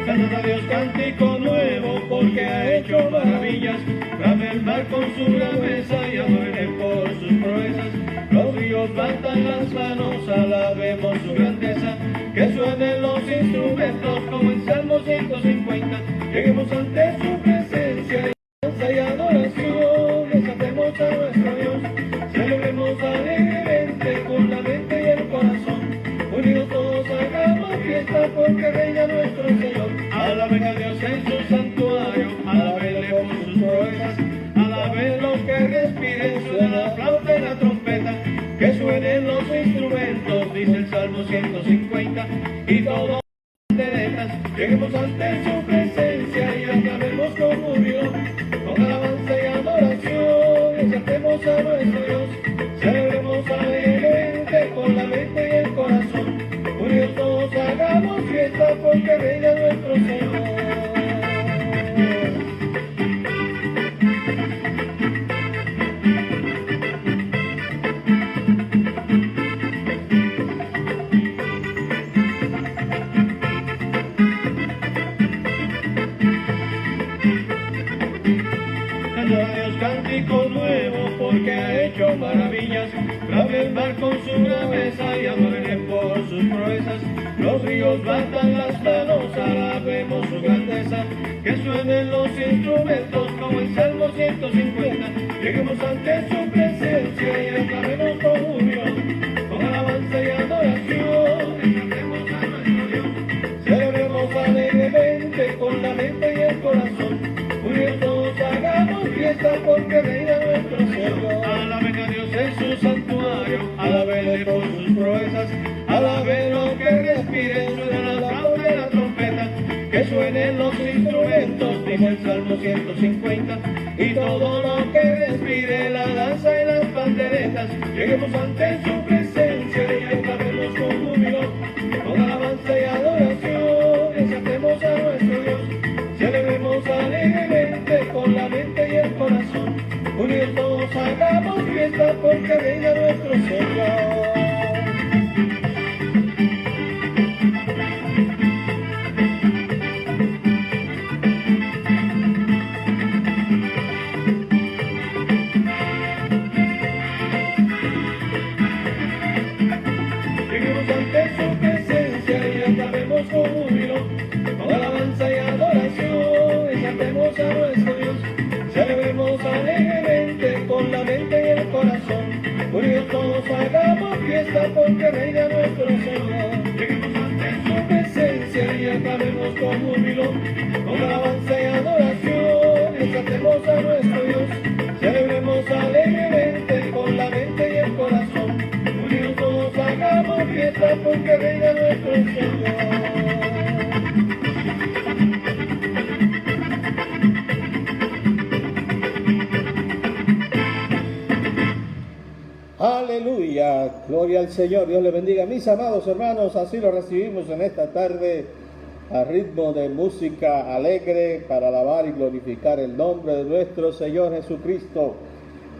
Canta a Dios cántico nuevo porque ha hecho maravillas. Brame el mar con su braveza y adoren por sus proezas. Los ríos batan las manos, alabemos su grandeza. Que suenen los instrumentos como en Salmo 150. Lleguemos ante su presencia y danza y adoración. Desatemos a nuestro Dios, celebremos alegremente con la mente y el corazón. Unidos todos hagamos fiesta porque reina nuestro Señor. Alaben a Dios en su santuario, alabenle por sus proezas. Alaben los que respiren, suena la flauta y la trompeta. Que suenen los instrumentos, dice el Salmo 150. Y todos panderetas, lleguemos ante su presencia y aclamemos con júbilo, con alabanza y adoración. Exaltemos a nuestro Dios, celebremos alegremente con la mente y el corazón. Unidos todos hagamos fiesta porque reina nuestro Señor. Cántico nuevo porque ha hecho maravillas. Brave el mar con su braveza y adoren por sus proezas. Los ríos batan las manos, alabemos su grandeza. Que suenen los instrumentos como en Salmo 150. Lleguemos ante su presencia y aclamemos con júbilo, con alabanza y adoración. Exaltemos a nuestro Dios, celebremos alegremente con la mente y el corazón. Unidos todos hagamos fiesta porque reina nuestro Señor. Alaben a Dios en su santuario, alabenle por sus proezas. Alaben los que respiren, suena la flauta y la trompeta. Que suenen los instrumentos, dice el Salmo 150. Y todo lo que respire, la danza y las panderetas. Lleguemos ante su presencia y aclamemos con júbilo, con alabanza y adoración. Exaltemos a nuestro Dios, celebremos alegremente con la mente y el corazón. Unidos todos hagamos fiesta porque reina nuestro Señor. Lleguemos ante su presencia y aclamemos con júbilo, con alabanza y adoración. Exaltemos a nuestro Dios, celebremos alegremente con la mente y el corazón. Unidos todos hagamos fiesta porque reina nuestro Señor. Lleguemos ante su presencia y aclamemos con júbilo, con alabanza y adoración. Exaltemos a nuestro Dios, celebremos alegremente con la mente y el corazón. Unidos todos hagamos fiesta porque reina nuestro Señor. Aleluya, gloria al Señor, Dios le bendiga. Mis amados hermanos, así lo recibimos en esta tarde a ritmo de música alegre para alabar y glorificar el nombre de nuestro Señor Jesucristo.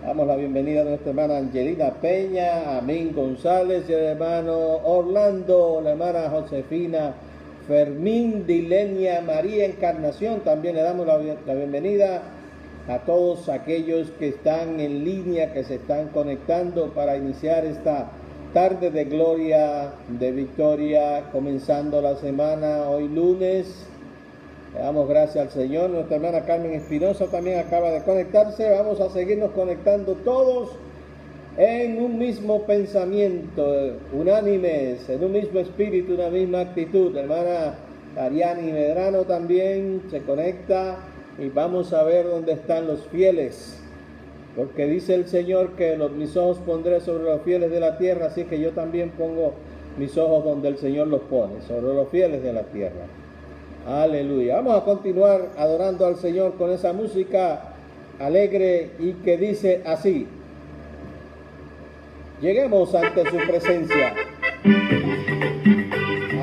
Damos la bienvenida a nuestra hermana Angelina Peña, a Amín González y al hermano Orlando, la hermana Josefina Fermín, Dilenia María Encarnación. También le damos la bienvenida a todos aquellos que están en línea, que se están conectando para iniciar esta tarde de gloria, de victoria, comenzando la semana hoy lunes. Le damos gracias al Señor. Nuestra hermana Carmen Espinosa también acaba de conectarse. Vamos a seguirnos conectando todos en un mismo pensamiento, unánimes, en un mismo espíritu, una misma actitud. La hermana Ariani Medrano también se conecta. Y vamos a ver dónde están los fieles, porque dice el Señor que mis ojos pondré sobre los fieles de la tierra, así que yo también pongo mis ojos donde el Señor los pone, sobre los fieles de la tierra. Aleluya. Vamos a continuar adorando al Señor con esa música alegre y que dice así: lleguemos ante su presencia.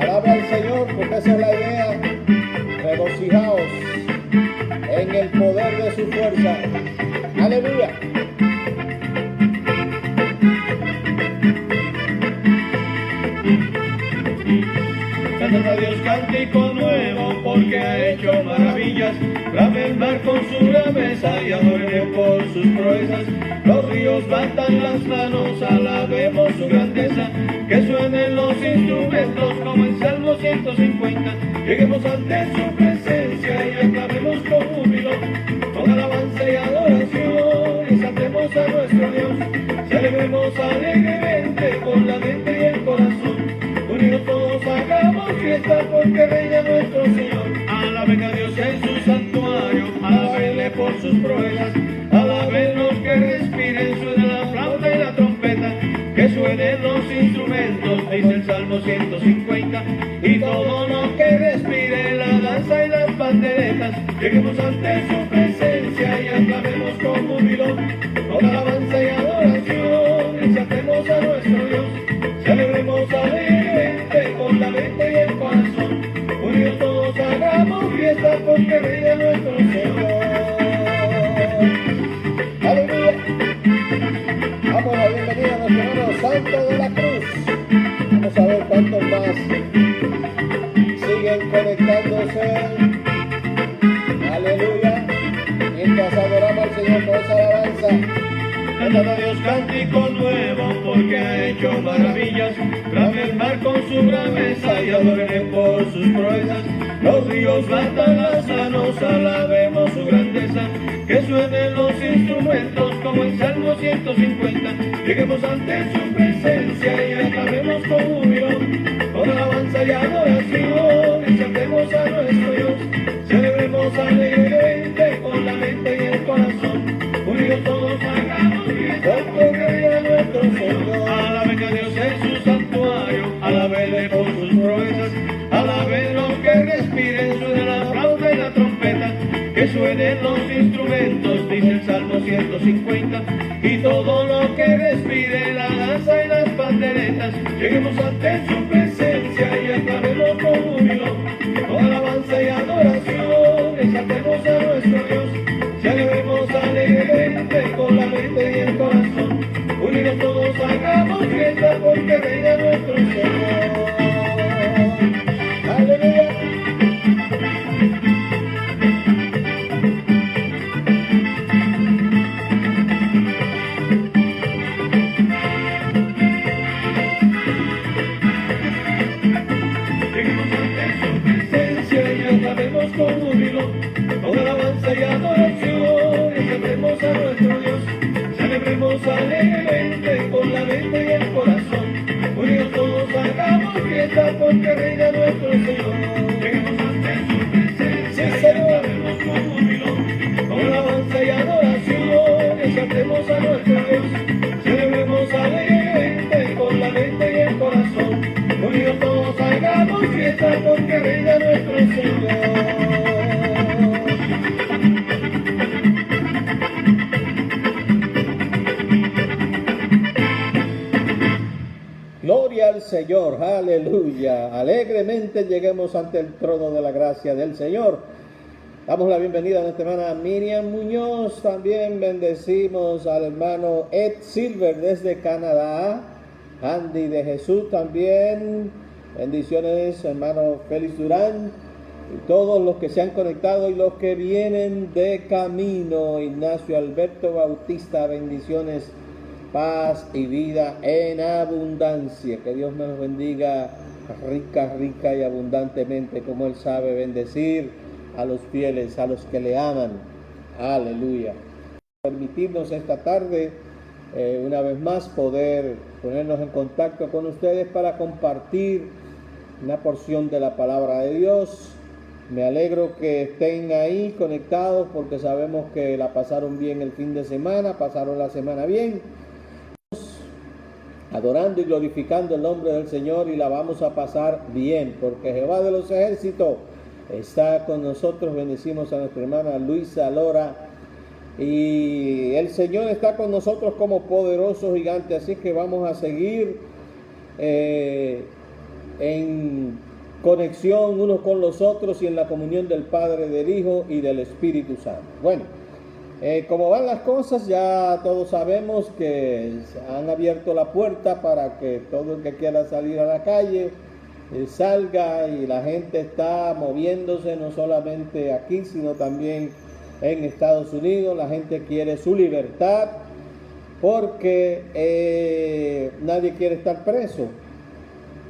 Alaba al Señor. porque esa es la idea. Regocijaos en el poder de su fuerza. Aleluya. Cantad a Dios cántico nuevo porque ha hecho maravillas. Brame el mar con su braveza y adórele por sus proezas. Los ríos batan las manos, alabemos su grandeza. Que suenen los instrumentos como en Salmo 150. Lleguemos ante su presencia y aclamemos con júbilo. Con alabanza y adoración exaltemos a nuestro Dios. Celebremos alegremente con la mente y el corazón. Unidos todos hagamos fiesta porque reina nuestro Señor. Alaben a Dios en su santuario, alabenle por sus proezas. Alaben los que respiren, suena la flauta y la trompeta. Que suenen los instrumentos, dice el Salmo 150. Y todo lo que respire, la danza y las panderetas. Lleguemos ante su presencia y aclamemos con júbilo. Con alabanza y adoración, exaltemos a nuestro Dios. Celebremos alegremente con la mente y el corazón. Unidos todos hagamos fiesta porque reina nuestro Señor. Aleluya. Damos la bienvenida a nuestro hermano Santo de la Cruz. Vamos a ver cuántos más siguen conectándose. Aleluya. Mientras adoramos al Señor con esa alabanza. Cantad a Dios cántico nuevo porque ha hecho maravillas. Brame el mar con su braveza y adórele por sus proezas. Los ríos batan las manos, alabemos su grandeza. Que suenen los instrumentos como en Salmo 150. Lleguemos ante su presencia y aclamemos con júbilo. Con alabanza y adoración exaltemos a nuestro Dios. Celebremos alegremente con la mente y el corazón. Unidos todos hagamos fiesta porque reina nuestro Señor. Alaben a Dios en su santuario, alabenle por sus proezas. Alaben los que respiren, suena la flauta y la trompeta. Que suenen los instrumentos, dice el Salmo 150. Y todo lo que respire, la danza y las panderetas. Lleguemos ante su presencia y aclamemos con júbilo. Con alabanza y adoración exaltemos a nuestro Dios. Celebremos alegremente con la mente y el corazón. Unidos todos hagamos fiesta porque reina nuestro Señor. Aleluya. Lleguemos ante su presencia y aclamemos con júbilo. Con alabanza y adoración exaltemos a nuestro Dios. Celebremos alegremente con la mente y el corazón. Unidos todos hagamos fiesta porque reina nuestro Señor. Lleguemos ante su presencia y aclamemos con júbilo. Con alabanza y adoración exaltemos a nuestro Dios. Celebremos alegremente con la mente y el corazón. Unidos todos hagamos fiesta porque reina nuestro Señor. Gloria al Señor, aleluya. Alegremente lleguemos ante el trono de la gracia del Señor. Damos la bienvenida a nuestra hermana Miriam Muñoz. También bendecimos al hermano Ed Silver desde Canadá. Andy de Jesús también. Bendiciones, hermano Félix Durán. Y todos los que se han conectado y los que vienen de camino. Ignacio Alberto Bautista, bendiciones. Paz y vida en abundancia. Que Dios me los bendiga rica y abundantemente, como Él sabe bendecir a los fieles, a los que le aman. Aleluya. Permitirnos esta tarde, una vez más, poder ponernos en contacto con ustedes para compartir una porción de la palabra de Dios. Me alegro que estén ahí conectados porque sabemos que la pasaron bien el fin de semana, pasaron la semana bien, adorando y glorificando el nombre del Señor, y la vamos a pasar bien porque Jehová de los ejércitos está con nosotros. Bendecimos a nuestra hermana Luisa Lora, y el Señor está con nosotros como poderoso gigante. Así que vamos a seguir en conexión unos con los otros y en la comunión del Padre, del Hijo y del Espíritu Santo. Bueno, como van las cosas, ya todos sabemos que han abierto la puerta para que todo el que quiera salir a la calle salga, y la gente está moviéndose no solamente aquí, sino también en Estados Unidos. La gente quiere su libertad porque nadie quiere estar preso.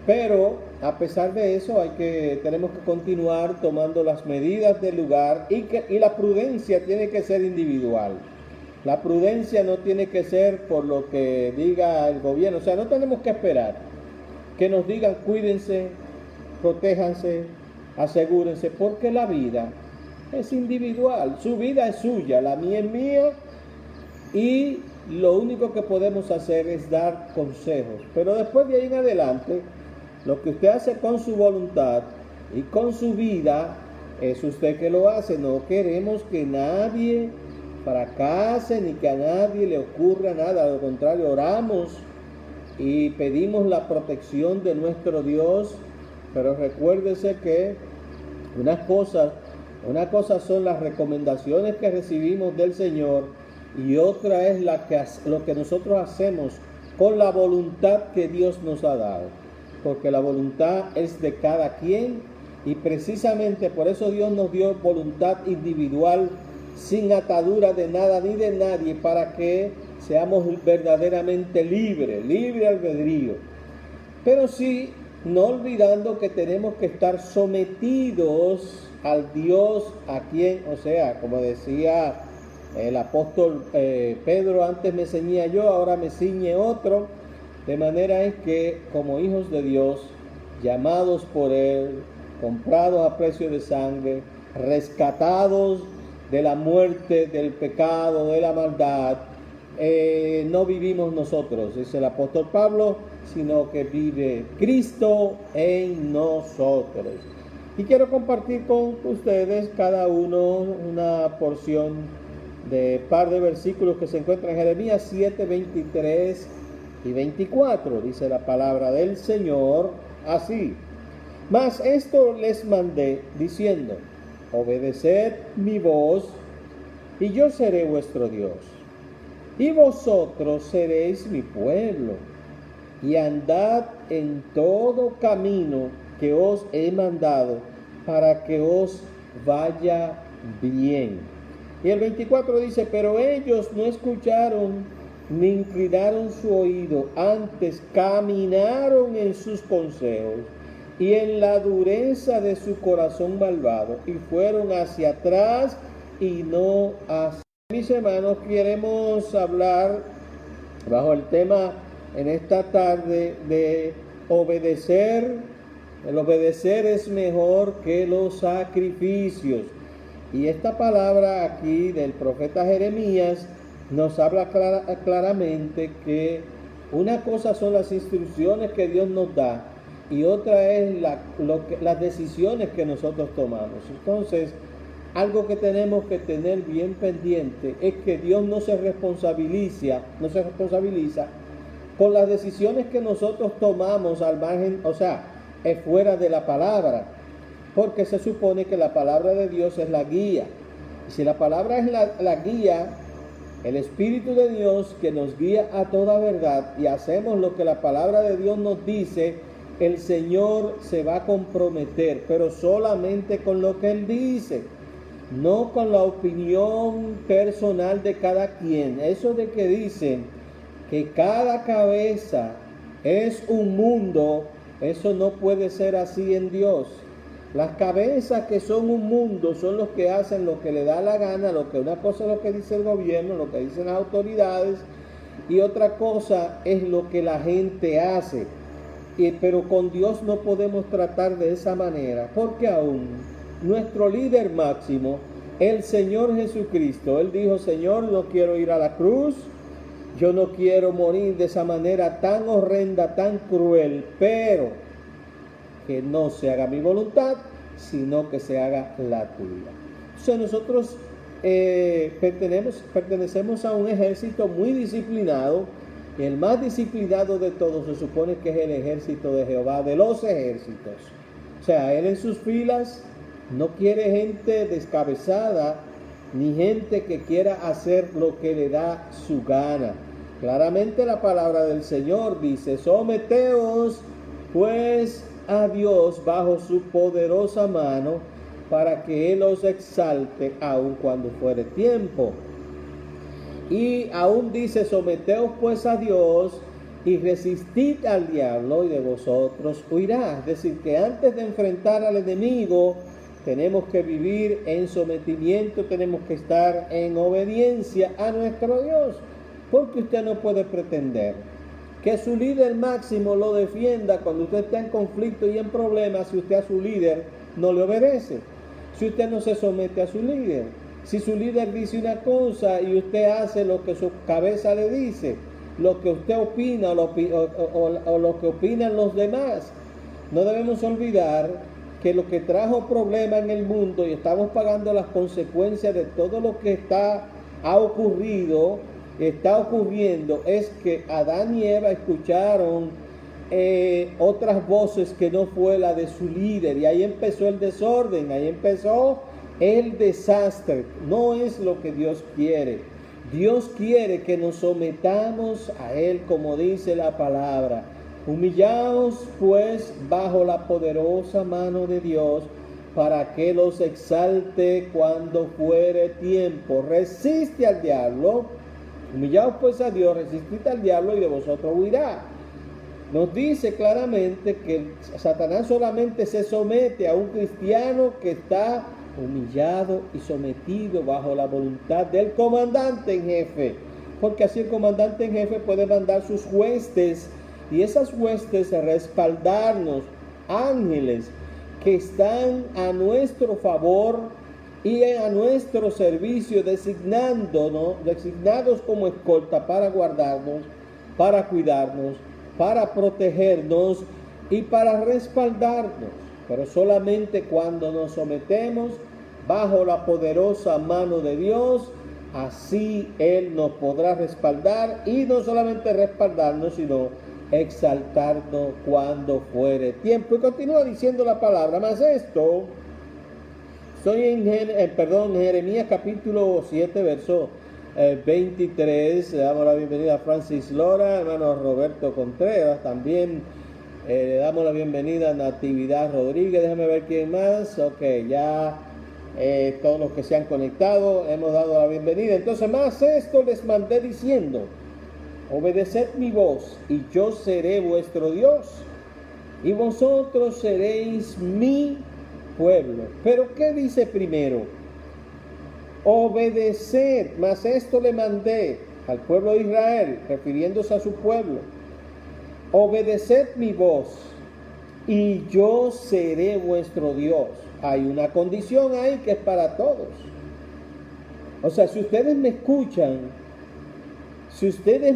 Pero a pesar de eso tenemos que continuar tomando las medidas del lugar, y la prudencia tiene que ser individual. La prudencia no tiene que ser por lo que diga el gobierno. O sea, no tenemos que esperar que nos digan cuídense, protéjanse, asegúrense, porque la vida es individual. Su vida es suya, la mía es mía, y lo único que podemos hacer es dar consejos. Pero después de ahí en adelante, lo que usted hace con su voluntad y con su vida, es usted que lo hace. No queremos que nadie fracase ni que a nadie le ocurra nada. Al contrario, oramos y pedimos la protección de nuestro Dios. Pero recuérdese que una cosa son las recomendaciones que recibimos del Señor, y otra es lo que nosotros hacemos con la voluntad que Dios nos ha dado. Porque la voluntad es de cada quien, y precisamente por eso Dios nos dio voluntad individual, sin atadura de nada ni de nadie, para que seamos verdaderamente libres, libre albedrío. Pero sí, no olvidando que tenemos que estar sometidos al Dios a quien, o sea, como decía el apóstol Pedro, antes me ceñía yo, ahora me ciñe otro. De manera es que como hijos de Dios, llamados por Él, comprados a precio de sangre, rescatados de la muerte, del pecado, de la maldad, no vivimos nosotros, dice el apóstol Pablo, sino que vive Cristo en nosotros. Y quiero compartir con ustedes cada uno una porción de par de versículos que se encuentran en Jeremías 7, 23 y 24. Dice la palabra del Señor así: mas esto les mandé diciendo, obedeced mi voz, y yo seré vuestro Dios, y vosotros seréis mi pueblo, y andad en todo camino que os he mandado, para que os vaya bien. Y el 24 dice, pero ellos no escucharon ni inclinaron su oído, antes caminaron en sus consejos y en la dureza de su corazón malvado, y fueron hacia atrás y no hacia. Mis hermanos, queremos hablar bajo el tema en esta tarde de obedecer. El obedecer es mejor que los sacrificios. Y esta palabra aquí del profeta Jeremías nos habla claramente que una cosa son las instrucciones que Dios nos da, y otra es las decisiones que nosotros tomamos. Entonces, algo que tenemos que tener bien pendiente es que Dios no se responsabiliza con las decisiones que nosotros tomamos al margen, o sea, fuera de la palabra, porque se supone que la palabra de Dios es la guía. Y si la palabra es la guía, el Espíritu de Dios que nos guía a toda verdad, y hacemos lo que la palabra de Dios nos dice, el Señor se va a comprometer, pero solamente con lo que Él dice, no con la opinión personal de cada quien. Eso de que dicen que cada cabeza es un mundo, eso no puede ser así en Dios. Las cabezas que son un mundo son los que hacen lo que le da la gana, una cosa es lo que dice el gobierno, lo que dicen las autoridades, y otra cosa es lo que la gente hace. Pero con Dios no podemos tratar de esa manera, porque aún nuestro líder máximo, el Señor Jesucristo, Él dijo, Señor, no quiero ir a la cruz, yo no quiero morir de esa manera tan horrenda, tan cruel, pero que no se haga mi voluntad, sino que se haga la tuya. Entonces nosotros pertenecemos a un ejército muy disciplinado, y el más disciplinado de todos se supone que es el ejército de Jehová, de los ejércitos. O sea, él en sus filas no quiere gente descabezada, ni gente que quiera hacer lo que le da su gana. Claramente la palabra del Señor dice: someteos pues a Dios bajo su poderosa mano, para que Él os exalte aun cuando fuere tiempo. Y aún dice: someteos pues a Dios y resistid al diablo, y de vosotros huirá. Es decir, que antes de enfrentar al enemigo, tenemos que vivir en sometimiento, tenemos que estar en obediencia a nuestro Dios. Porque usted no puede pretender que su líder máximo lo defienda cuando usted está en conflicto y en problemas, si usted a su líder no le obedece, si usted no se somete a su líder, si su líder dice una cosa y usted hace lo que su cabeza le dice, lo que usted opina o lo que opinan los demás. No debemos olvidar que lo que trajo problemas en el mundo, y estamos pagando las consecuencias de todo lo que está ocurriendo, es que Adán y Eva escucharon otras voces que no fue la de su líder, y ahí empezó el desorden, ahí empezó el desastre. No es lo que Dios quiere. Dios quiere que nos sometamos a Él, como dice la palabra. Humillaos pues bajo la poderosa mano de Dios, para que los exalte cuando fuere tiempo. Resiste al diablo. Humillaos pues a Dios, resistid al diablo, y de vosotros huirá. Nos dice claramente que Satanás solamente se somete a un cristiano que está humillado y sometido bajo la voluntad del comandante en jefe. Porque así el comandante en jefe puede mandar sus huestes, y esas huestes respaldarnos, ángeles que están a nuestro favor y a nuestro servicio, designados como escolta para guardarnos, para cuidarnos, para protegernos y para respaldarnos. Pero solamente cuando nos sometemos bajo la poderosa mano de Dios, así Él nos podrá respaldar, y no solamente respaldarnos, sino exaltarnos cuando fuere tiempo. Y continúa diciendo la palabra: más esto, estoy en Jeremías capítulo 7, verso 23. Le damos la bienvenida a Francis Lora, hermano Roberto Contreras, también le damos la bienvenida a Natividad Rodríguez. Déjame ver quién más. Ok, ya todos los que se han conectado hemos dado la bienvenida. Entonces, más esto les mandé diciendo: obedeced mi voz, y yo seré vuestro Dios, y vosotros seréis mi pueblo. Pero ¿qué dice primero? Obedeced, mas esto le mandé al pueblo de Israel, refiriéndose a su pueblo. Obedeced mi voz, y yo seré vuestro Dios. Hay una condición ahí que es para todos. O sea, si ustedes me escuchan, si ustedes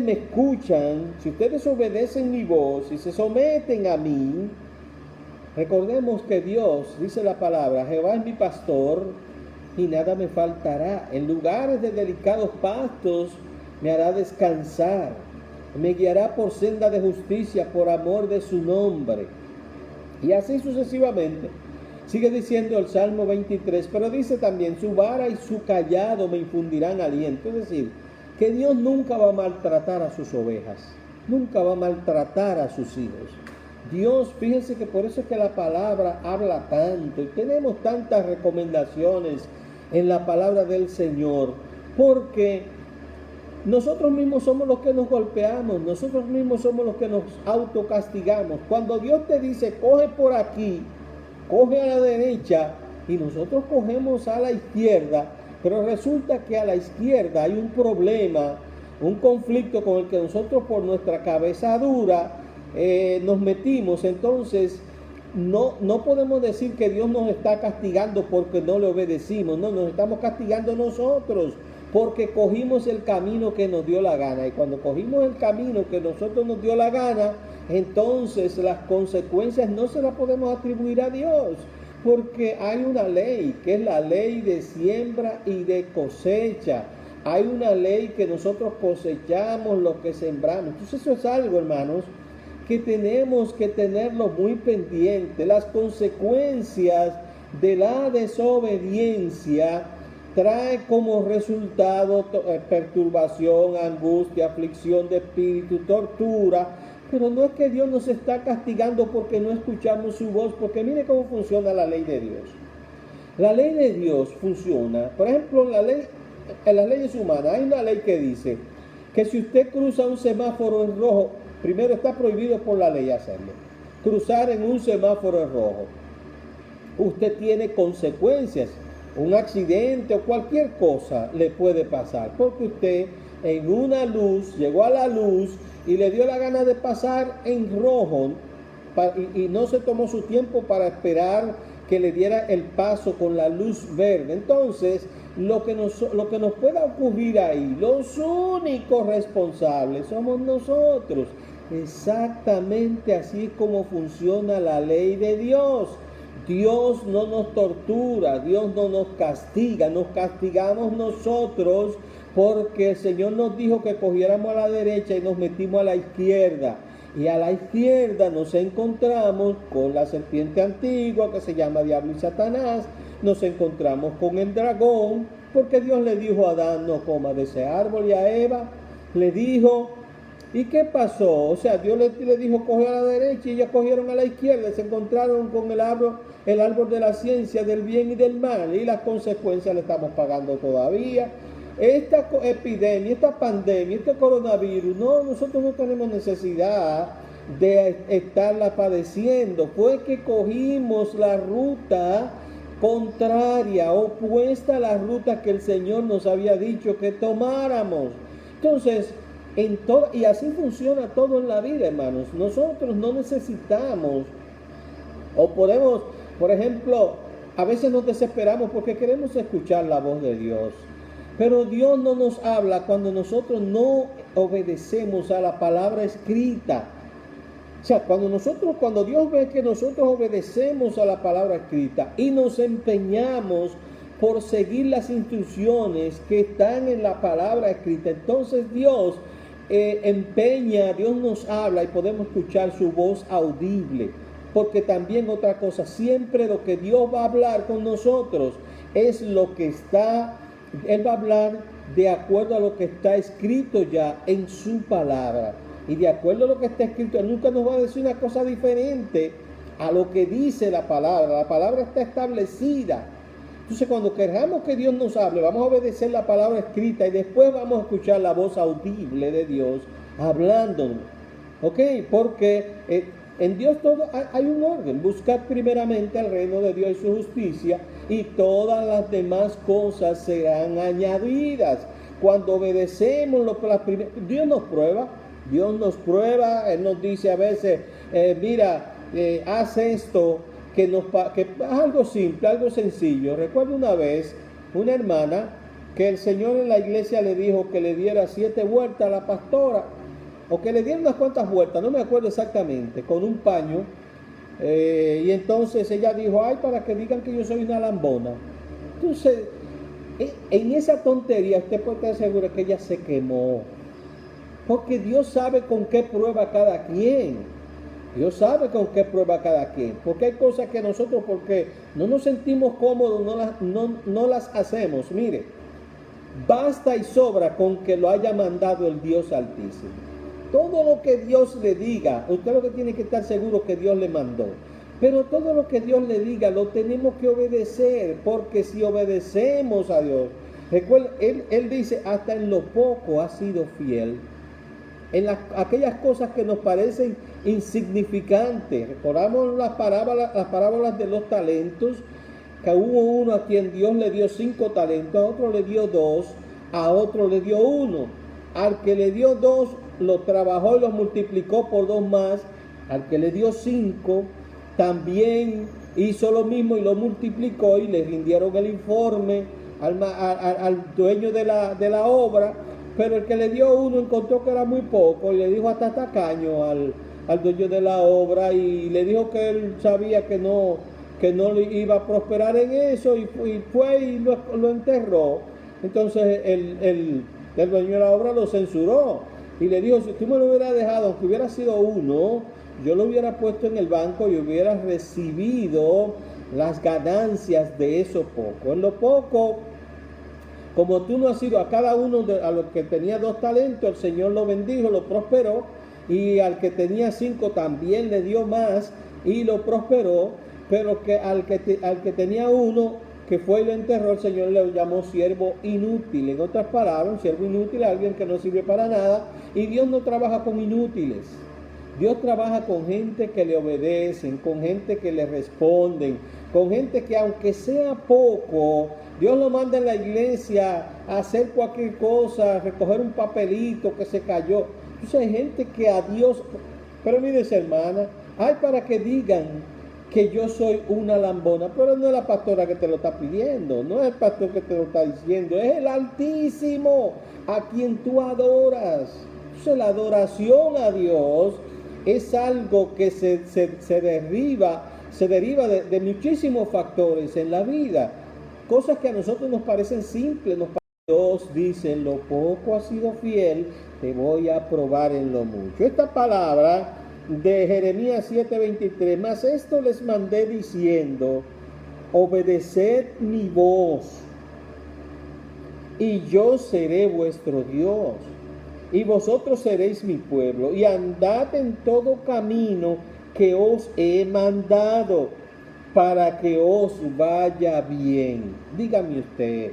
obedecen mi voz y se someten a mí, recordemos que Dios, dice la palabra: Jehová es mi pastor y nada me faltará. En lugares de delicados pastos me hará descansar. Me guiará por senda de justicia por amor de su nombre. Y así sucesivamente. Sigue diciendo el Salmo 23, pero dice también: su vara y su cayado me infundirán aliento. Es decir, que Dios nunca va a maltratar a sus ovejas, nunca va a maltratar a sus hijos. Dios, fíjense que por eso es que la palabra habla tanto, y tenemos tantas recomendaciones en la palabra del Señor, porque nosotros mismos somos los que nos golpeamos, nosotros mismos somos los que nos autocastigamos. Cuando Dios te dice: coge por aquí, coge a la derecha, y nosotros cogemos a la izquierda, pero resulta que a la izquierda hay un problema, un conflicto con el que nosotros, por nuestra cabeza dura, nos metimos. Entonces no podemos decir que Dios nos está castigando porque no le obedecimos. No, nos estamos castigando nosotros porque cogimos el camino que nos dio la gana. Y cuando cogimos el camino que nosotros nos dio la gana, entonces las consecuencias no se las podemos atribuir a Dios, porque hay una ley, que es la ley de siembra y de cosecha. Hay una ley que nosotros cosechamos lo que sembramos. Entonces eso es algo, hermanos, que tenemos que tenerlo muy pendiente. Las consecuencias de la desobediencia trae como resultado perturbación, angustia, aflicción de espíritu, tortura. Pero no es que Dios nos está castigando porque no escuchamos su voz, porque mire cómo funciona la ley de Dios. La ley de Dios funciona, por ejemplo, en las leyes humanas hay una ley que dice que si usted cruza un semáforo en rojo, primero está prohibido por la ley hacerlo. Cruzar en un semáforo en rojo, usted tiene consecuencias. Un accidente o cualquier cosa le puede pasar porque usted en una luz, llegó a la luz y le dio la gana de pasar en rojo y no se tomó su tiempo para esperar que le diera el paso con la luz verde. Entonces, lo que nos pueda ocurrir ahí, los únicos responsables somos nosotros. Exactamente así es como funciona la ley de Dios. Dios no nos tortura, Dios no nos castiga, nos castigamos nosotros porque el Señor nos dijo que cogiéramos a la derecha y nos metimos a la izquierda. Y a la izquierda nos encontramos con la serpiente antigua que se llama Diablo y Satanás, nos encontramos con el dragón, porque Dios le dijo a Adán no coma de ese árbol, y a Eva le dijo, ¿y qué pasó? O sea, Dios le dijo coge a la derecha y ellos cogieron a la izquierda, se encontraron con el árbol de la ciencia del bien y del mal, y las consecuencias le estamos pagando todavía. Esta epidemia, esta pandemia, este coronavirus, nosotros no tenemos necesidad de estarla padeciendo. Fue que cogimos la ruta contraria, opuesta a la ruta que el Señor nos había dicho que tomáramos. Entonces, y así funciona todo en la vida, hermanos. Nosotros no necesitamos, o podemos, por ejemplo, a veces nos desesperamos porque queremos escuchar la voz de Dios. Pero Dios no nos habla cuando nosotros no obedecemos a la palabra escrita. O sea, cuando Dios ve que nosotros obedecemos a la palabra escrita y nos empeñamos por seguir las instrucciones que están en la palabra escrita, entonces Dios Dios nos habla y podemos escuchar su voz audible. Porque también otra cosa, siempre lo que Dios va a hablar con nosotros es lo que Él va a hablar de acuerdo a lo que está escrito ya en su palabra. Y de acuerdo a lo que está escrito, Él nunca nos va a decir una cosa diferente a lo que dice la palabra. La palabra está establecida. Entonces, cuando queramos que Dios nos hable, vamos a obedecer la palabra escrita y después vamos a escuchar la voz audible de Dios hablándonos. ¿Ok? Porque en Dios todo hay un orden. Buscad primeramente el reino de Dios y su justicia, y todas las demás cosas serán añadidas. Cuando obedecemos Dios nos prueba, Él nos dice a veces, haz esto, que es algo simple, algo sencillo. Recuerdo una vez una hermana que el Señor en la iglesia le dijo que le diera 7 vueltas a la pastora, o que le diera unas cuantas vueltas, no me acuerdo exactamente, con un paño. Y entonces ella dijo, para que digan que yo soy una lambona. Entonces, en esa tontería usted puede estar seguro que ella se quemó. Porque Dios sabe con qué prueba cada quien. Dios sabe con qué prueba cada quien. Porque hay cosas que nosotros, porque no nos sentimos cómodos, no las hacemos. Mire, basta y sobra con que lo haya mandado el Dios Altísimo. Todo lo que Dios le diga, usted lo que tiene que estar seguro que Dios le mandó. Pero todo lo que Dios le diga lo tenemos que obedecer, porque si obedecemos a Dios, recuerda, Él dice, hasta en lo poco ha sido fiel. En aquellas cosas que nos parecen insignificantes. Recordamos las parábolas de los talentos, que hubo uno a quien Dios le dio 5 talentos, a otro le dio 2, a otro le dio 1. Al que le dio 2, lo trabajó y lo multiplicó por 2 más. Al que le dio 5, también hizo lo mismo y lo multiplicó, y le rindieron el informe al dueño de la obra. Pero el que le dio 1 encontró que era muy poco y le dijo hasta tacaño al dueño de la obra, y le dijo que él sabía que no le iba a prosperar en eso, y fue y lo enterró. Entonces el dueño de la obra lo censuró y le dijo, si tú me lo hubieras dejado, aunque hubiera sido uno, yo lo hubiera puesto en el banco y hubiera recibido las ganancias de eso poco. En lo poco, como tú no has sido a cada uno a los que tenía 2 talentos, el Señor lo bendijo, lo prosperó, y al que tenía 5 también le dio más y lo prosperó, pero que al que tenía 1, que fue y lo enterró, el Señor le llamó siervo inútil. En otras palabras, un siervo inútil es alguien que no sirve para nada, y Dios no trabaja con inútiles. Dios trabaja con gente que le obedecen, con gente que le responden, con gente que aunque sea poco, Dios lo manda en la iglesia a hacer cualquier cosa, a recoger un papelito que se cayó. Entonces hay gente que a Dios, pero mire, hermana, hay para que digan que yo soy una lambona, pero no es la pastora que te lo está pidiendo, no es el pastor que te lo está diciendo, es el Altísimo a quien tú adoras. Entonces la adoración a Dios es algo que se deriva de muchísimos factores en la vida, cosas que a nosotros nos parecen simples. Dios dice, en lo poco has sido fiel, te voy a probar en lo mucho. Esta palabra de Jeremías 7:23, mas esto les mandé diciendo, obedeced mi voz, y yo seré vuestro Dios, y vosotros seréis mi pueblo, y andad en todo camino que os he mandado, para que os vaya bien. Dígame usted,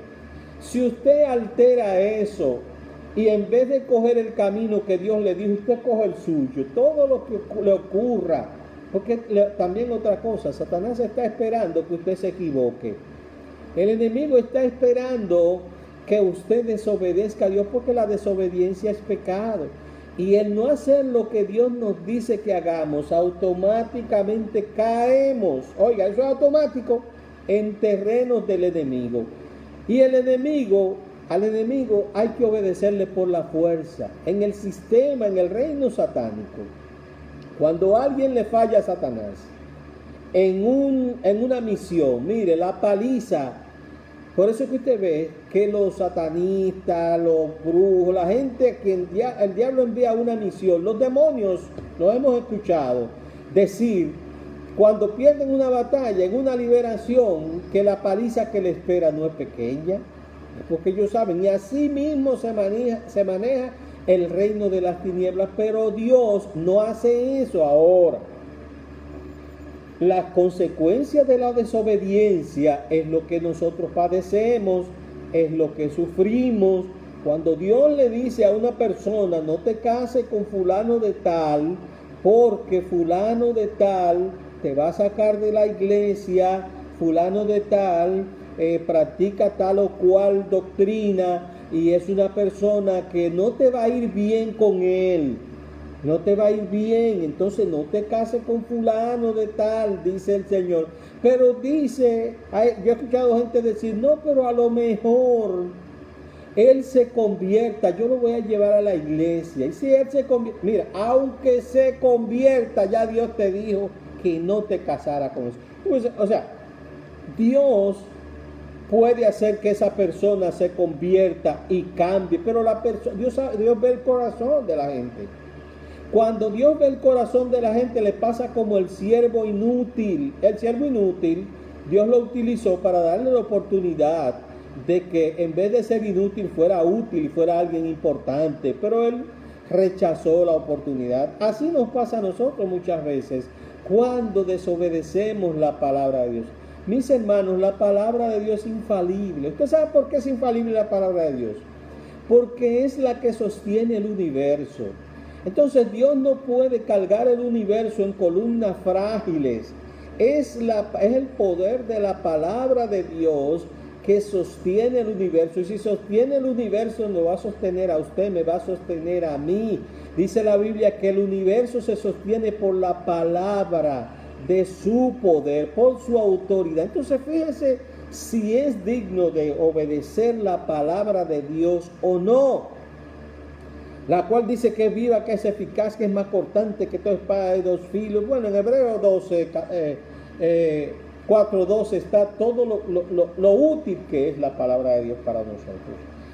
si usted altera eso, y en vez de coger el camino que Dios le dijo, usted coge el suyo, todo lo que le ocurra, porque también otra cosa, Satanás está esperando que usted se equivoque. El enemigo está esperando que usted desobedezca a Dios, porque la desobediencia es pecado. Y el no hacer lo que Dios nos dice que hagamos, automáticamente caemos, oiga, eso es automático, en terrenos del enemigo. Y al enemigo hay que obedecerle por la fuerza. En el sistema, en el reino satánico, cuando alguien le falla a Satanás en una misión, mire, la paliza. Por eso es que usted ve que los satanistas, los brujos, la gente que el diablo envía una misión, los demonios, lo hemos escuchado decir, cuando pierden una batalla, en una liberación, que la paliza que le espera no es pequeña, porque ellos saben, y así mismo se maneja el reino de las tinieblas, pero Dios no hace eso ahora. Las consecuencias de la desobediencia es lo que nosotros padecemos, es lo que sufrimos. Cuando Dios le dice a una persona, no te cases con fulano de tal, porque fulano de tal te va a sacar de la iglesia, fulano de tal practica tal o cual doctrina, y es una persona que no te va a ir bien con él. No te va a ir bien, entonces no te cases con fulano de tal, dice el Señor. Pero dice, yo he escuchado gente decir, no, pero a lo mejor él se convierta, yo lo voy a llevar a la iglesia. Y si él se convierte, mira, aunque se convierta, ya Dios te dijo que no te casara con eso. Pues, o sea, Dios puede hacer que esa persona se convierta y cambie, pero Dios ve el corazón de la gente. Cuando Dios ve el corazón de la gente, le pasa como el siervo inútil. El siervo inútil, Dios lo utilizó para darle la oportunidad de que en vez de ser inútil fuera útil y fuera alguien importante, pero él rechazó la oportunidad. Así nos pasa a nosotros muchas veces cuando desobedecemos la palabra de Dios. Mis hermanos, la palabra de Dios es infalible. ¿Usted sabe por qué es infalible la palabra de Dios? Porque es la que sostiene el universo. Entonces Dios no puede cargar el universo en columnas frágiles. Es el poder de la palabra de Dios que sostiene el universo. Y si sostiene el universo, lo va a sostener a usted, me va a sostener a mí. Dice la Biblia que el universo se sostiene por la palabra de su poder, por su autoridad. Entonces fíjese si es digno de obedecer la palabra de Dios o no, la cual dice que es viva, que es eficaz, que es más cortante que toda espada de 2 filos. Bueno, en Hebreos 4:12 está todo lo útil que es la palabra de Dios para nosotros.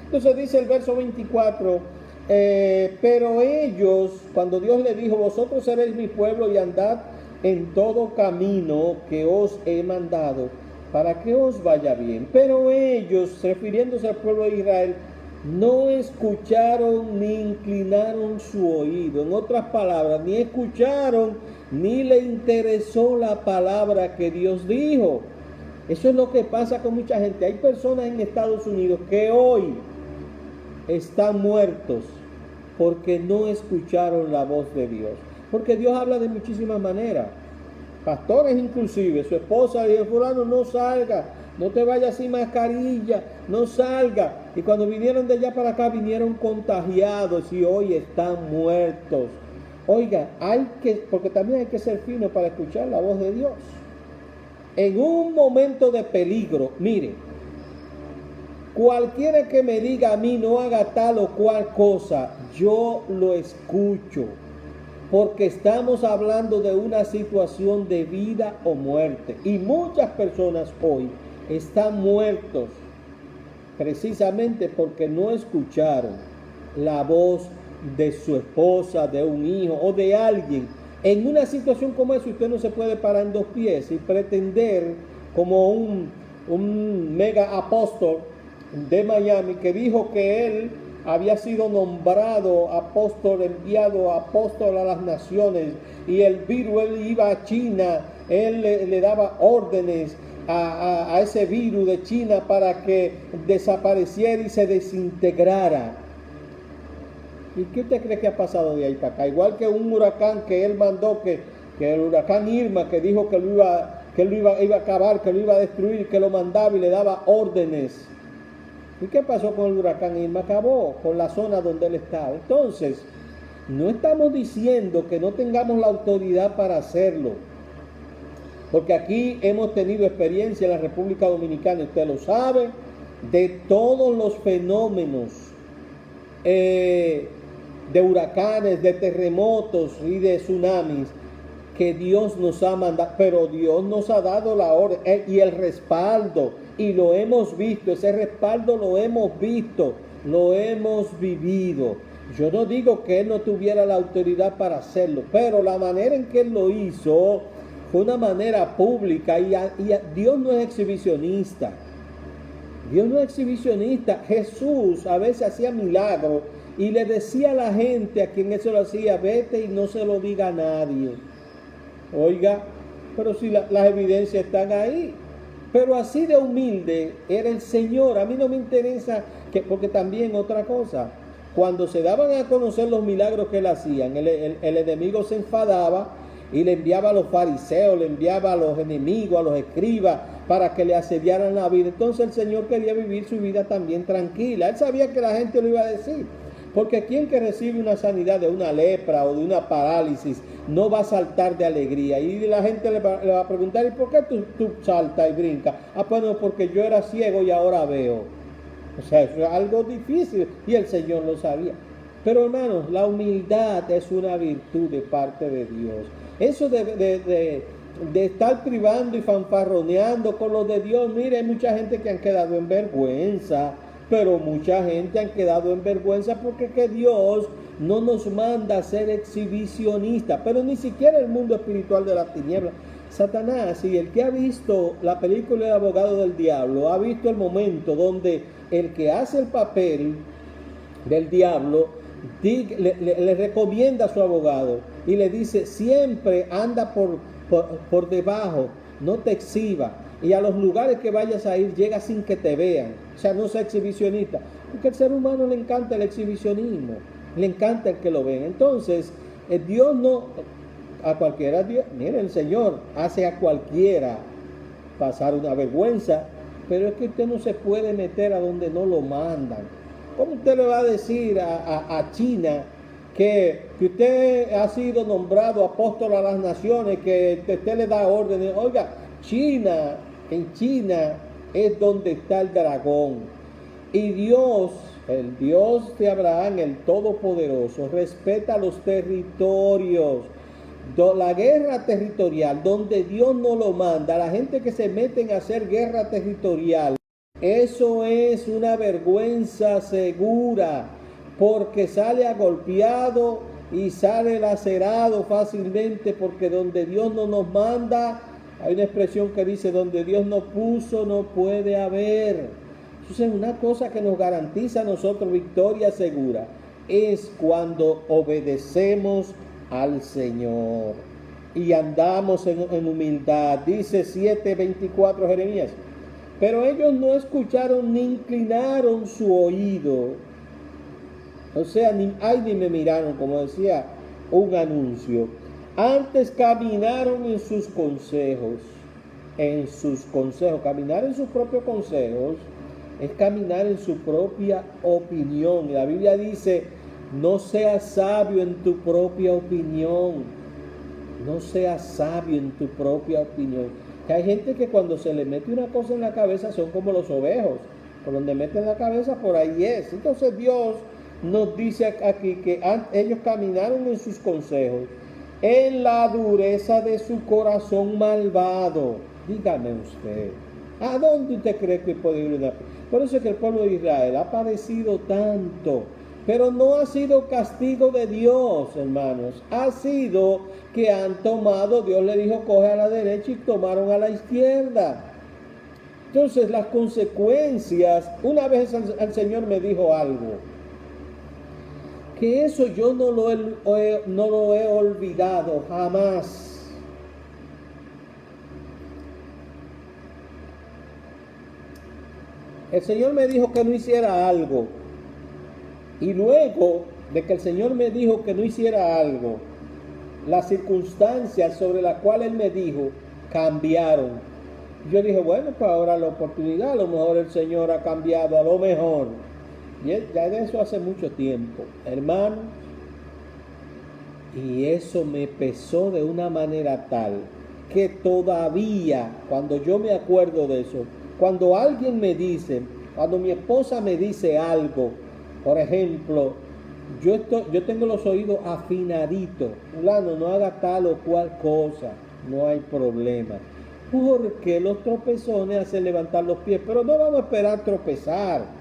Entonces dice el verso 24, Pero ellos, cuando Dios le dijo, vosotros seréis mi pueblo y andad en todo camino que os he mandado, para que os vaya bien. Pero ellos, refiriéndose al pueblo de Israel, no escucharon ni inclinaron su oído. En otras palabras, ni escucharon ni le interesó la palabra que Dios dijo. Eso es lo que pasa con mucha gente. Hay personas en Estados Unidos que hoy están muertos porque no escucharon la voz de Dios. Porque Dios habla de muchísimas maneras. Pastores inclusive, su esposa le dijo, fulano, no salga, no te vayas sin mascarilla, no salga. Y cuando vinieron de allá para acá, vinieron contagiados y hoy están muertos. Oiga, porque también hay que ser fino para escuchar la voz de Dios. En un momento de peligro, mire, cualquiera que me diga a mí no haga tal o cual cosa, yo lo escucho. Porque estamos hablando de una situación de vida o muerte. Y muchas personas hoy están muertos precisamente porque no escucharon la voz de su esposa, de un hijo o de alguien. En una situación como esa usted no se puede parar en dos pies y pretender como un mega apóstol de Miami que dijo que él había sido nombrado apóstol, enviado apóstol a las naciones, y el virus, él iba a China, él le daba órdenes a ese virus de China para que desapareciera y se desintegrara. ¿Y qué usted cree que ha pasado de ahí para acá? Igual que un huracán que él mandó, que el huracán Irma, que dijo que lo iba a acabar, que lo iba a destruir, que lo mandaba y le daba órdenes. ¿Y qué pasó con el huracán Irma? Acabó con la zona donde él estaba. Entonces, no estamos diciendo que no tengamos la autoridad para hacerlo, porque aquí hemos tenido experiencia en la República Dominicana, usted lo sabe, de todos los fenómenos de huracanes, de terremotos y de tsunamis que Dios nos ha mandado, pero Dios nos ha dado la orden y el respaldo, y lo hemos visto, ese respaldo lo hemos visto, lo hemos vivido. Yo no digo que Él no tuviera la autoridad para hacerlo, pero la manera en que Él lo hizo fue una manera pública, y Dios no es exhibicionista. Dios no es exhibicionista. Jesús a veces hacía milagros y le decía a la gente a quien eso lo hacía, vete y no se lo diga a nadie. Oiga, pero si las evidencias están ahí. Pero así de humilde era el Señor. A mí no me interesa, porque también otra cosa, cuando se daban a conocer los milagros que Él hacía, el enemigo se enfadaba y le enviaba a los fariseos, le enviaba a los enemigos, a los escribas, para que le asediaran la vida. Entonces el Señor quería vivir su vida también tranquila. Él sabía que la gente lo iba a decir. Porque quien que recibe una sanidad de una lepra o de una parálisis no va a saltar de alegría. Y la gente le va a preguntar, ¿y por qué tú saltas y brincas? Ah, bueno, porque yo era ciego y ahora veo. O sea, eso es algo difícil y el Señor lo sabía. Pero hermanos, la humildad es una virtud de parte de Dios. Eso de estar privando y fanfarroneando con lo de Dios, mire, hay mucha gente que han quedado en vergüenza. Pero mucha gente han quedado en vergüenza porque que Dios no nos manda a ser exhibicionistas, pero ni siquiera el mundo espiritual de la tiniebla. Satanás, y el que ha visto la película El abogado del diablo, ha visto el momento donde el que hace el papel del diablo le recomienda a su abogado y le dice, siempre anda por debajo, no te exhiba. Y a los lugares que vayas a ir, llega sin que te vean. O sea, no sea exhibicionista. Porque al ser humano le encanta el exhibicionismo. Le encanta el que lo ven. Entonces, Dios no... A cualquiera, mire, el Señor hace a cualquiera pasar una vergüenza. Pero es que usted no se puede meter a donde no lo mandan. ¿Cómo usted le va a decir a China que usted ha sido nombrado apóstol a las naciones, que usted le da órdenes? Oiga, en China es donde está el dragón. Y Dios, el Dios de Abraham, el Todopoderoso, respeta los territorios. La guerra territorial, donde Dios no lo manda, la gente que se meten a hacer guerra territorial, eso es una vergüenza segura. porque sale agolpeado y sale lacerado fácilmente, porque donde Dios no nos manda, hay una expresión que dice, donde Dios no puso, no puede haber. Entonces, una cosa que nos garantiza a nosotros victoria segura es cuando obedecemos al Señor y andamos en humildad. Dice 7:24 Jeremías, pero ellos no escucharon ni inclinaron su oído. O sea, ni me miraron, como decía un anuncio. Antes caminaron en sus consejos. Caminar en sus propios consejos es caminar en su propia opinión. La Biblia dice, no seas sabio en tu propia opinión. No seas sabio en tu propia opinión. Que hay gente que cuando se le mete una cosa en la cabeza son como los ovejos. Por donde meten la cabeza, por ahí es. Entonces Dios nos dice aquí que ellos caminaron en sus consejos, en la dureza de su corazón malvado. Dígame usted, ¿a dónde usted cree que puede ir una? Por eso es que el pueblo de Israel ha padecido tanto, pero no ha sido castigo de Dios, hermanos. Ha sido que han tomado, Dios le dijo, coge a la derecha y tomaron a la izquierda. Entonces las consecuencias, una vez el Señor me dijo algo, que eso yo no lo he olvidado jamás. El Señor me dijo que no hiciera algo. Y luego de que el Señor me dijo que no hiciera algo, las circunstancias sobre las cuales Él me dijo cambiaron. Yo dije, bueno, pues ahora la oportunidad, a lo mejor el Señor ha cambiado, a lo mejor. Y ya de eso hace mucho tiempo, hermano. Y eso me pesó de una manera tal que todavía, cuando yo me acuerdo de eso, cuando alguien me dice, cuando mi esposa me dice algo, por ejemplo, yo tengo los oídos afinaditos, fulano, no haga tal o cual cosa, no hay problema. Porque los tropezones hacen levantar los pies, pero no vamos a esperar tropezar.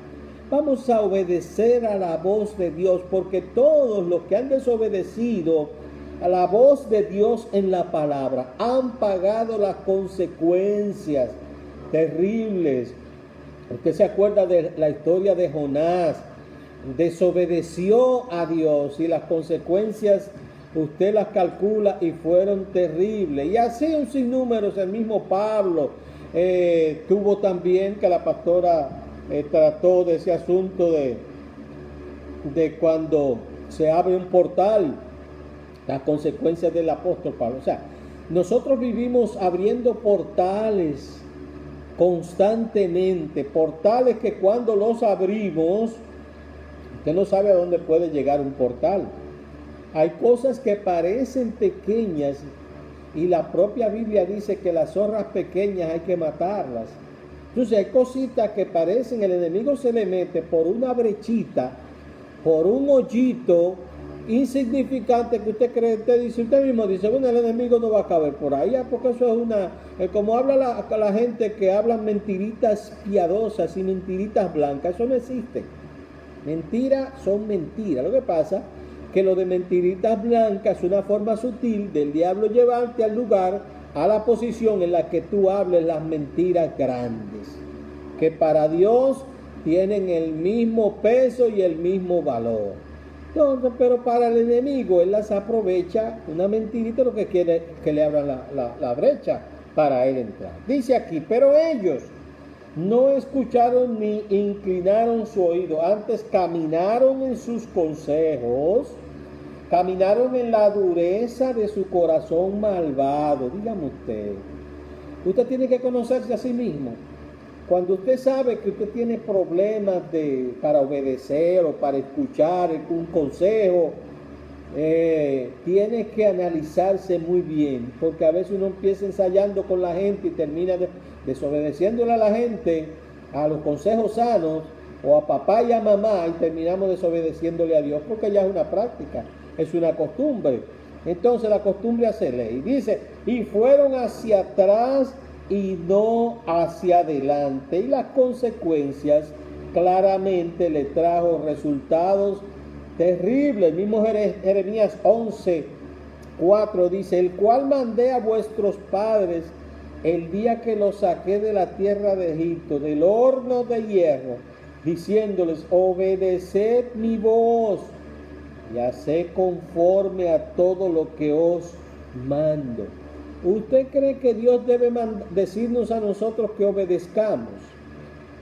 Vamos a obedecer a la voz de Dios, porque todos los que han desobedecido a la voz de Dios en la palabra han pagado las consecuencias terribles. Usted se acuerda de la historia de Jonás, desobedeció a Dios y las consecuencias usted las calcula y fueron terribles. Y así un sinnúmero. El mismo Pablo tuvo también, que la pastora trató de ese asunto de cuando se abre un portal, las consecuencias del apóstol Pablo. O sea, nosotros vivimos abriendo portales constantemente, portales que cuando los abrimos, usted no sabe a dónde puede llegar un portal. Hay cosas que parecen pequeñas y la propia Biblia dice que las zorras pequeñas hay que matarlas. Entonces hay cositas que parecen, el enemigo se le mete por una brechita, por un hoyito insignificante que usted cree, usted mismo dice, bueno, el enemigo no va a caber por ahí, porque eso es una, como habla la gente que hablan mentiritas piadosas y mentiritas blancas, eso no existe. Mentiras son mentiras. Lo que pasa que lo de mentiritas blancas es una forma sutil del diablo llevarte al lugar, a la posición en la que tú hables las mentiras grandes, que para Dios tienen el mismo peso y el mismo valor. Entonces, pero para el enemigo, él las aprovecha, una mentirita, lo que quiere que le abran la brecha para él entrar. Dice aquí, pero ellos no escucharon ni inclinaron su oído, antes caminaron en sus consejos, caminaron en la dureza de su corazón malvado. Dígame usted tiene que conocerse a sí mismo. Cuando usted sabe que usted tiene problemas para obedecer o para escuchar un consejo, tiene que analizarse muy bien, porque a veces uno empieza ensayando con la gente y termina desobedeciéndole a la gente, a los consejos sanos, o a papá y a mamá, y terminamos desobedeciéndole a Dios, porque ya es una práctica, es una costumbre. Entonces la costumbre hace ley. Dice, y fueron hacia atrás y no hacia adelante, y las consecuencias claramente le trajo resultados terrible. El mismo Jeremías 11:4 dice: el cual mandé a vuestros padres el día que los saqué de la tierra de Egipto, del horno de hierro, diciéndoles: obedeced mi voz y haced conforme a todo lo que os mando. ¿Usted cree que Dios debe decirnos a nosotros que obedezcamos?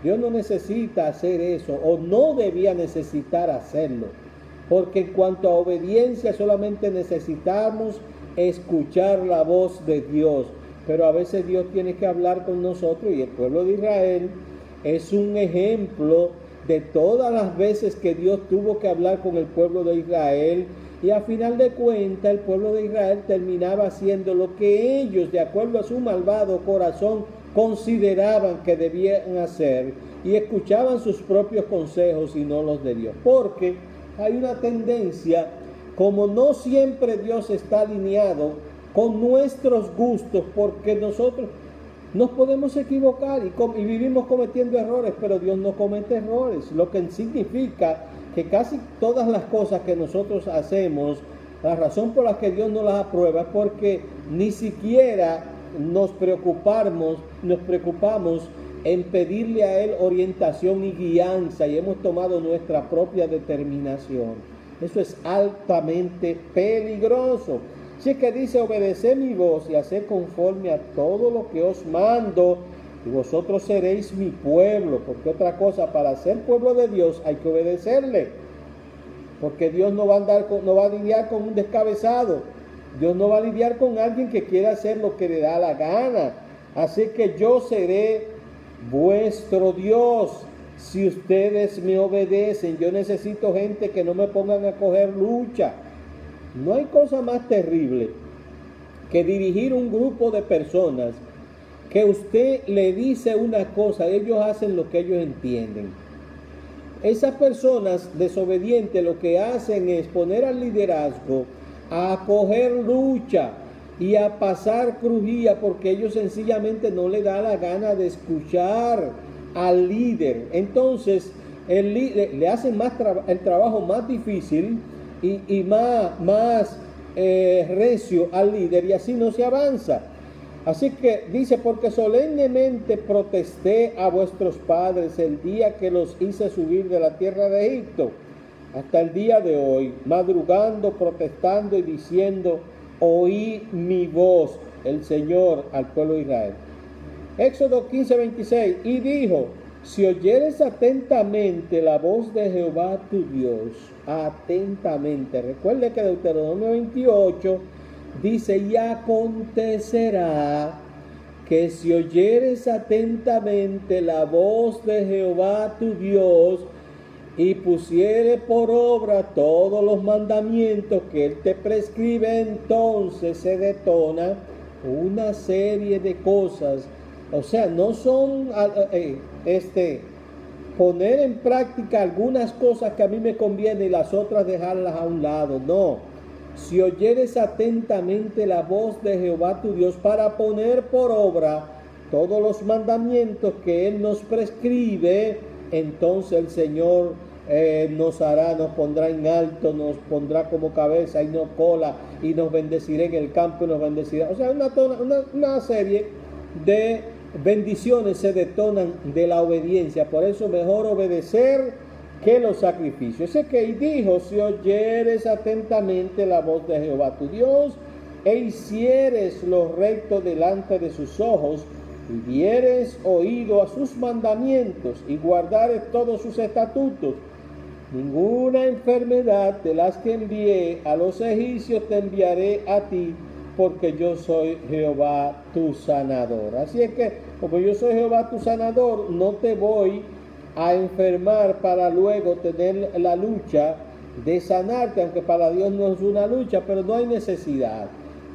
Dios no necesita hacer eso, o no debía necesitar hacerlo, porque en cuanto a obediencia solamente necesitamos escuchar la voz de Dios. Pero a veces Dios tiene que hablar con nosotros, y el pueblo de Israel es un ejemplo de todas las veces que Dios tuvo que hablar con el pueblo de Israel, y a final de cuentas el pueblo de Israel terminaba haciendo lo que ellos, de acuerdo a su malvado corazón, consideraban que debían hacer, y escuchaban sus propios consejos y no los de Dios. Porque hay una tendencia, como no siempre Dios está alineado con nuestros gustos, porque nosotros nos podemos equivocar y vivimos cometiendo errores, pero Dios no comete errores, lo que significa que casi todas las cosas que nosotros hacemos, la razón por la que Dios no las aprueba es porque ni siquiera nos preocupamos en pedirle a Él orientación y guianza, y hemos tomado nuestra propia determinación. Eso es altamente peligroso. Así que dice: obedeced mi voz y haced conforme a todo lo que os mando, y vosotros seréis mi pueblo. Porque otra cosa, para ser pueblo de Dios hay que obedecerle, porque Dios no va a lidiar con un descabezado. Dios no va a lidiar con alguien que quiera hacer lo que le da la gana. Así que yo seré vuestro Dios si ustedes me obedecen. Yo necesito gente que no me pongan a coger lucha. No hay cosa más terrible que dirigir un grupo de personas que usted le dice una cosa, ellos hacen lo que ellos entienden. Esas personas desobedientes lo que hacen es poner al liderazgo a coger lucha y a pasar crujía, porque ellos sencillamente no le da la gana de escuchar al líder. Entonces el líder le hacen el trabajo más difícil y más recio al líder, y así no se avanza. Así que dice: porque solemnemente protesté a vuestros padres el día que los hice subir de la tierra de Egipto, hasta el día de hoy, madrugando, protestando y diciendo: oí mi voz, el Señor, al pueblo de Israel. Éxodo 15:26, y dijo: si oyeres atentamente la voz de Jehová tu Dios, atentamente. Recuerde que Deuteronomio 28 dice: y acontecerá que si oyeres atentamente la voz de Jehová tu Dios, y pusiere por obra todos los mandamientos que Él te prescribe, entonces se detona una serie de cosas. O sea, no son poner en práctica algunas cosas que a mí me conviene y las otras dejarlas a un lado. No. Si oyeres atentamente la voz de Jehová tu Dios para poner por obra todos los mandamientos que Él nos prescribe, entonces el Señor nos pondrá en alto, nos pondrá como cabeza y no cola, y nos bendecirá en el campo y nos bendecirá. O sea, una serie de bendiciones se detonan de la obediencia. Por eso mejor obedecer que los sacrificios. Sé que y dijo: si oyeres atentamente la voz de Jehová tu Dios, e hicieres lo recto delante de sus ojos, y dieres oído a sus mandamientos, y guardares todos sus estatutos, ninguna enfermedad de las que envié a los egipcios te enviaré a ti, porque yo soy Jehová tu sanador. Así es que, como yo soy Jehová tu sanador, no te voy a enfermar para luego tener la lucha de sanarte, aunque para Dios no es una lucha, pero no hay necesidad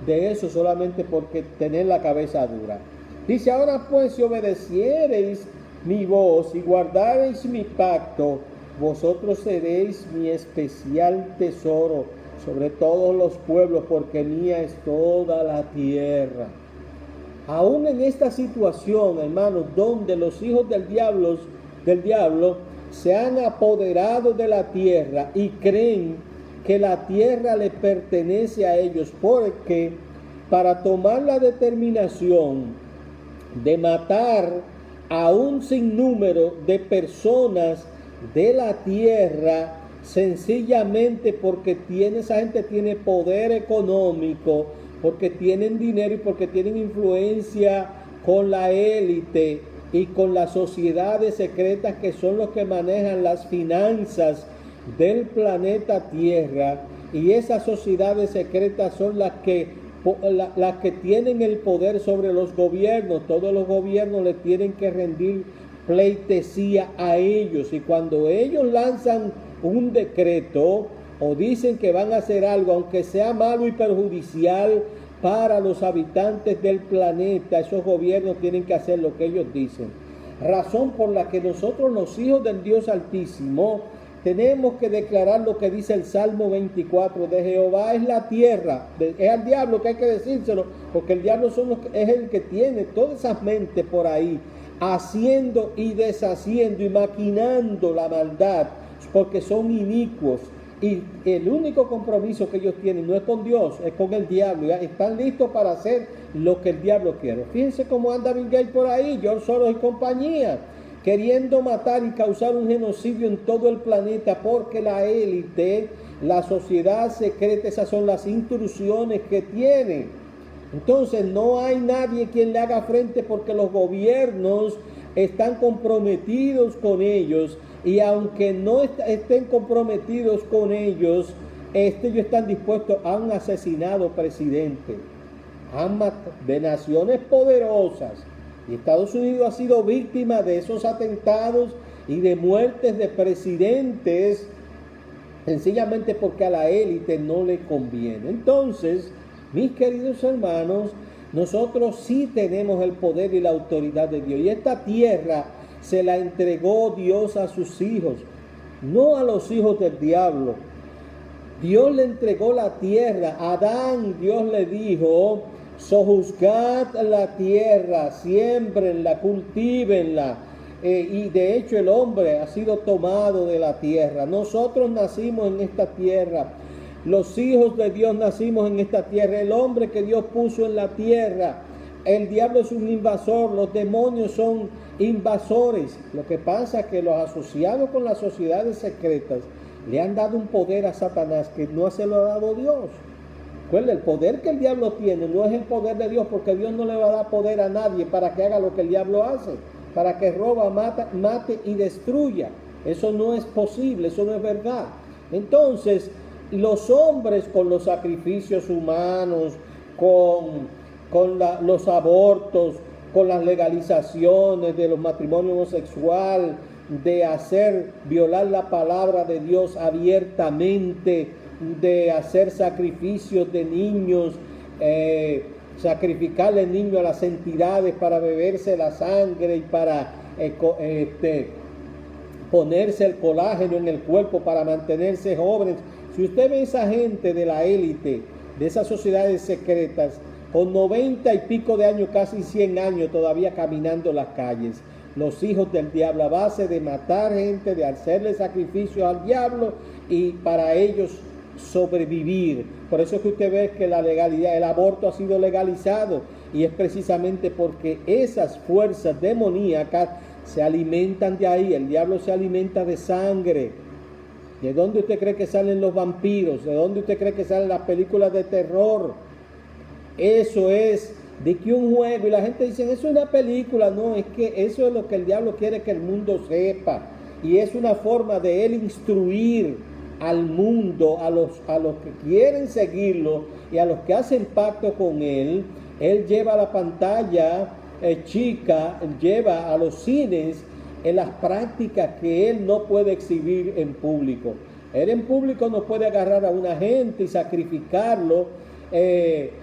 de eso, solamente porque tener la cabeza dura. Dice: ahora pues, si obedeciereis mi voz y guardareis mi pacto, vosotros seréis mi especial tesoro sobre todos los pueblos, porque mía es toda la tierra. Aún en esta situación, hermanos, donde los hijos del diablo se han apoderado de la tierra y creen que la tierra le pertenece a ellos, porque para tomar la determinación de matar a un sinnúmero de personas de la tierra, sencillamente porque esa gente tiene poder económico, porque tienen dinero y porque tienen influencia con la élite y con las sociedades secretas que son los que manejan las finanzas del planeta Tierra, y esas sociedades secretas son las que tienen el poder sobre los gobiernos. Todos los gobiernos le tienen que rendir pleitesía a ellos, y cuando ellos lanzan un decreto o dicen que van a hacer algo, aunque sea malo y perjudicial para los habitantes del planeta, esos gobiernos tienen que hacer lo que ellos dicen. Razón por la que nosotros, los hijos del Dios Altísimo, tenemos que declarar lo que dice el Salmo 24: de Jehová es la tierra. Es al diablo que hay que decírselo, porque el diablo es el que tiene todas esas mentes por ahí, haciendo y deshaciendo y maquinando la maldad, porque son inicuos. Y el único compromiso que ellos tienen no es con Dios, es con el diablo. Están listos para hacer lo que el diablo quiere. Fíjense cómo anda Bill Gates por ahí, George Soros y compañía, queriendo matar y causar un genocidio en todo el planeta, porque la élite, la sociedad secreta, esas son las instrucciones que tienen. Entonces no hay nadie quien le haga frente, porque los gobiernos están comprometidos con ellos, y aunque no estén comprometidos con ellos, ellos están dispuestos a un asesinado presidente de naciones poderosas. Y Estados Unidos ha sido víctima de esos atentados y de muertes de presidentes, sencillamente porque a la élite no le conviene. Entonces, mis queridos hermanos, nosotros sí tenemos el poder y la autoridad de Dios. Y esta tierra se la entregó Dios a sus hijos, no a los hijos del diablo. Dios le entregó la tierra. A Adán, Dios le dijo: sojuzgad la tierra, siémbrenla, cultívenla. Y de hecho el hombre ha sido tomado de la tierra. Nosotros nacimos en esta tierra. Los hijos de Dios nacimos en esta tierra. El hombre que Dios puso en la tierra. El diablo es un invasor, los demonios son invasores. Lo que pasa es que los asociados con las sociedades secretas le han dado un poder a Satanás que no se lo ha dado Dios. Recuerda, el poder que el diablo tiene no es el poder de Dios, porque Dios no le va a dar poder a nadie para que haga lo que el diablo hace, para que roba, mate y destruya. Eso no es posible, eso no es verdad. Entonces, los hombres, con los sacrificios humanos, con los abortos, con las legalizaciones de los matrimonios homosexuales, de violar la palabra de Dios abiertamente, de hacer sacrificios de niños, sacrificarle niños a las entidades para beberse la sangre y para ponerse el colágeno en el cuerpo para mantenerse jóvenes. Si usted ve esa gente de la élite, de esas sociedades secretas, con 90 y pico de años, casi 100 años, todavía caminando las calles, los hijos del diablo, a base de matar gente, de hacerle sacrificios al diablo y para ellos sobrevivir. Por eso es que usted ve que la legalidad, el aborto ha sido legalizado, y es precisamente porque esas fuerzas demoníacas se alimentan de ahí. El diablo se alimenta de sangre. ¿De dónde usted cree que salen los vampiros? ¿De dónde usted cree que salen las películas de terror? Eso es de que un juego, y la gente dice, eso es una película. No, es que eso es lo que el diablo quiere que el mundo sepa, y es una forma de él instruir al mundo, a los que quieren seguirlo y a los que hacen pacto con él. Él lleva a la pantalla chica, lleva a los cines en las prácticas que él no puede exhibir en público. Él en público no puede agarrar a una gente y sacrificarlo,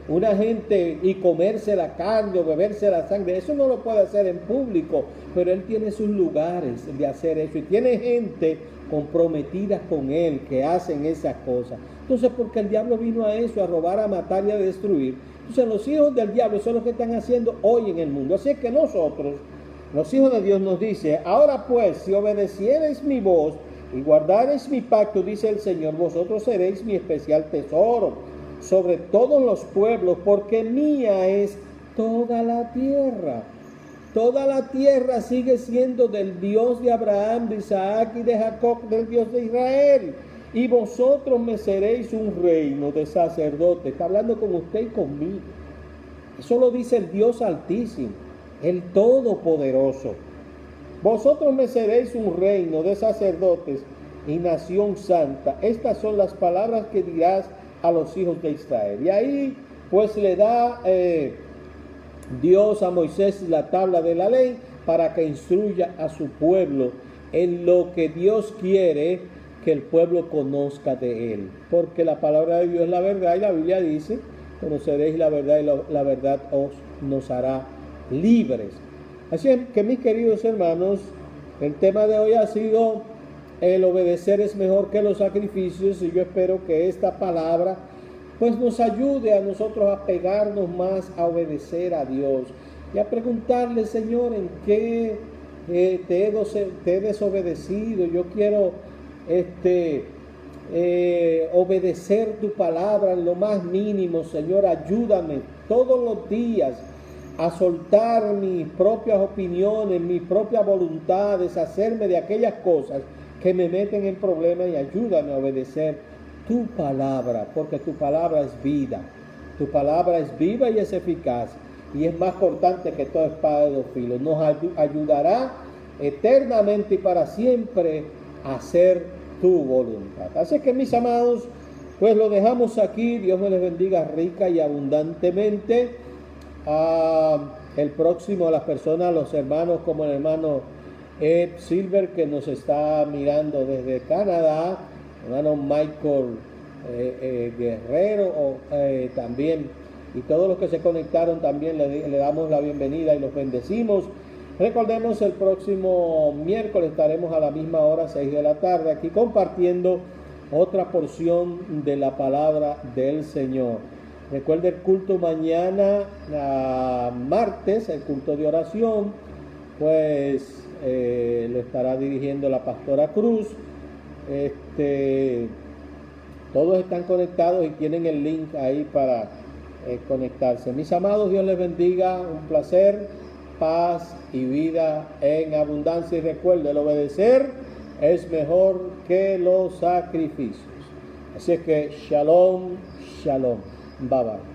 una gente, y comerse la carne o beberse la sangre. Eso no lo puede hacer en público, pero él tiene sus lugares de hacer eso, y tiene gente comprometida con él que hacen esas cosas. Entonces, porque el diablo vino a eso, a robar, a matar y a destruir. Entonces, los hijos del diablo son los que están haciendo hoy en el mundo. Así es que nosotros, Los hijos de Dios nos dice: ahora pues, si obedeciereis mi voz y guardareis mi pacto, dice el Señor, vosotros seréis mi especial tesoro sobre todos los pueblos, porque mía es toda la tierra. Toda la tierra sigue siendo del Dios de Abraham, de Isaac y de Jacob, del Dios de Israel. Y vosotros me seréis un reino de sacerdotes. Está hablando con usted y conmigo. Eso lo dice el Dios Altísimo, el Todopoderoso. Vosotros me seréis un reino de sacerdotes y nación santa. Estas son las palabras que dirás a los hijos de Israel. Y ahí pues le da Dios a Moisés la tabla de la ley para que instruya a su pueblo en lo que Dios quiere que el pueblo conozca de él. Porque la palabra de Dios es la verdad, y la Biblia dice: conoceréis la verdad y la verdad nos hará libres. Así que, mis queridos hermanos, el tema de hoy ha sido: el obedecer es mejor que los sacrificios, y yo espero que esta palabra pues nos ayude a nosotros a pegarnos más a obedecer a Dios y a preguntarle: Señor, ¿en qué te he desobedecido? Yo quiero obedecer tu palabra en lo más mínimo. Señor, ayúdame todos los días a soltar mis propias opiniones, mis propias voluntades, hacerme de aquellas cosas que me meten en problemas, y ayúdame a obedecer tu palabra, porque tu palabra es vida. Tu palabra es viva y es eficaz, y es más cortante que toda espada de dos filos. Nos ayudará eternamente y para siempre a hacer tu voluntad. Así que, mis amados, pues lo dejamos aquí. Dios me les bendiga rica y abundantemente. El próximo, a las personas, los hermanos, como el hermano Ed Silver, que nos está mirando desde Canadá, hermano Michael Guerrero también, y todos los que se conectaron también le damos la bienvenida y los bendecimos. Recordemos, el próximo miércoles estaremos a la misma hora, 6 de la tarde, aquí compartiendo otra porción de la palabra del Señor. Recuerde el culto mañana, martes, el culto de oración, pues lo estará dirigiendo la pastora Cruz. Todos están conectados y tienen el link ahí para conectarse. Mis amados, Dios les bendiga, un placer, paz y vida en abundancia. Y recuerde, el obedecer es mejor que los sacrificios. Así es que shalom, shalom, bye bye.